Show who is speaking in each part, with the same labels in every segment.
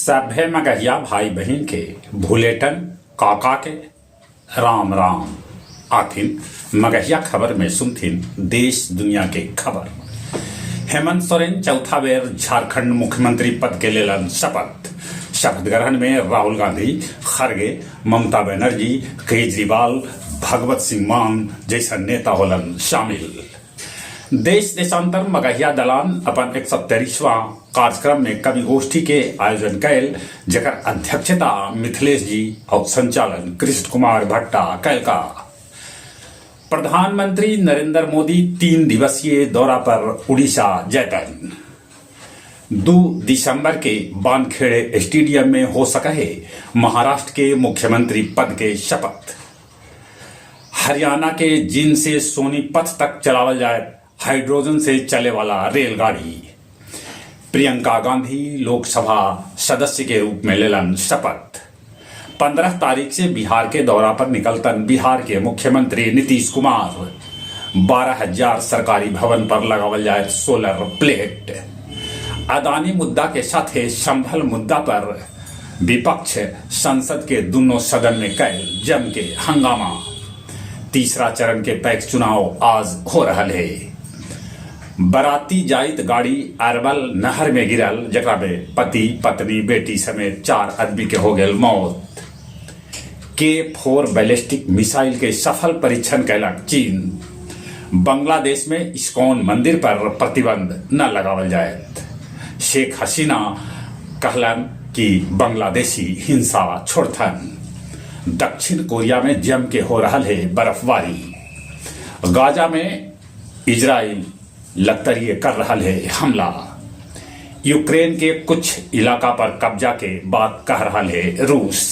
Speaker 1: सभे मगहिया भाई बहन के भूलेटन काका के राम राम आथिन। मगहिया खबर में सुनथिन देश दुनिया के खबर। हेमंत सोरेन चौथा बेर झारखंड मुख्यमंत्री पद के लेलन शपथ। शपथ ग्रहण में राहुल गांधी, खरगे, ममता बनर्जी, केजरीवाल, भगवत सिंह मान जैसा नेता होलन शामिल। देश देशांतर मगहिया दलान अपन 123वां कार्यक्रम में कवि गोष्ठी के आयोजन कैल, जकर अध्यक्षता मिथिलेश जी और संचालन कृष्ण कुमार भट्टा कैल का। प्रधानमंत्री नरेंद्र मोदी 3 दिवसीय दौरा पर उड़ीसा जैतन। 2 दिसंबर के वानखेड़े स्टेडियम में हो सके महाराष्ट्र के मुख्यमंत्री पद के शपथ। हरियाणा के जींद से सोनीपत तक चलावल जाए हाइड्रोजन से चले वाला रेलगाड़ी। प्रियंका गांधी लोकसभा सदस्य के रूप में लेलन शपथ। 15 तारीख से बिहार के दौरा पर निकलतन बिहार के मुख्यमंत्री नीतीश कुमार। 12,000 सरकारी भवन पर लगावल जाए सोलर प्लेट। अदानी मुद्दा के साथ संभल मुद्दा पर विपक्ष संसद के दोनों सदन में कैल जम के हंगामा। तीसरा चरण के पैक्स चुनाव आज हो रहा है। बराती जाइत गाड़ी अरवल नहर में गिरल, जकरा में पति पत्नी बेटी समेत 4 आदमी के हो गए मौत। K4 बैलिस्टिक मिसाइल के सफल परीक्षण कैलक चीन। बांग्लादेश में इस्कॉन मंदिर पर प्रतिबंध न लगावल जाए। शेख हसीना कहलन कि बांग्लादेशी हिंसा छोड़थन। दक्षिण कोरिया में जम के हो रहा है बर्फबारी। गाजा में इजराइल लश्करिए कर रहा है हमला। यूक्रेन के कुछ इलाका पर कब्जा के बाद कह रहा है रूस।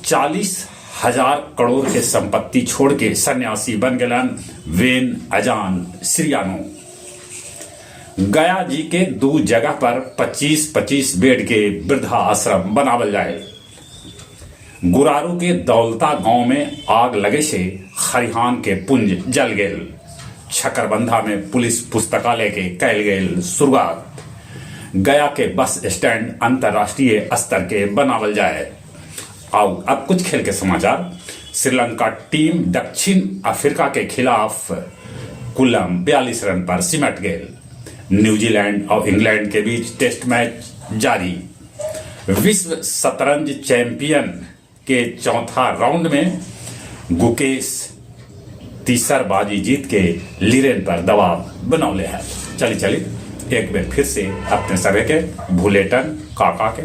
Speaker 1: 40,000 करोड़ के संपत्ति छोड़ के सन्यासी बन गलन वेन अजान सिरियानो। गया जी के 2 जगह पर 25-25 बेड के वृद्धा आश्रम बनावल जाए। गुरारू के दौलता गांव में आग लगे से खरिहान के पुंज जल गेल। छकरबंधा में पुलिस पुस्तकालय के कैल गेल शुरुआत। गया के बस स्टैंड अंतर्राष्ट्रीय स्तर के बनावल जाए। आओ अब कुछ खेल के समाचार। श्रीलंका टीम दक्षिण अफ्रीका के खिलाफ कुल्लम 42 रन पर सिमट गेल। न्यूजीलैंड और इंग्लैंड के बीच टेस्ट मैच जारी। विश्व शतरंज चैंपियन के चौथा राउंड में गुकेश तीसर बाजी जीत के लीरेन पर दबाव बनौले है। चलिए एक बार फिर से अपने सभी के भूलेटन काका के